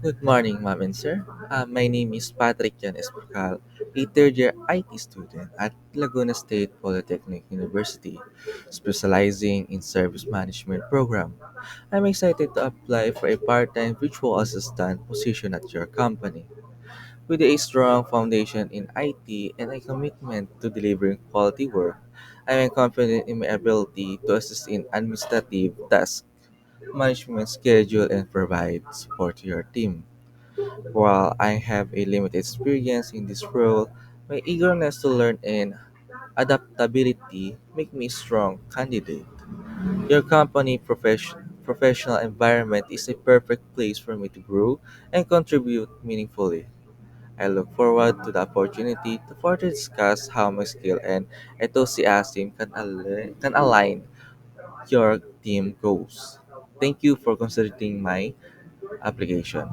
Good morning, ma'am and sir. My name is Patrick Jan Esparcal, a third-year IT student at Laguna State Polytechnic University, specializing in service management program. I'm excited to apply for a part-time virtual assistant position at your company. With a strong foundation in IT and a commitment to delivering quality work, I am confident in my ability to assist in administrative tasks, management schedule, and provide support to your team. While I have a limited experience in this role, my eagerness to learn and adaptability make me a strong candidate. Your professional environment is a perfect place for me to grow and contribute meaningfully. I look forward to the opportunity to further discuss how my skill and enthusiasm can align your team goals. Thank you for considering my application.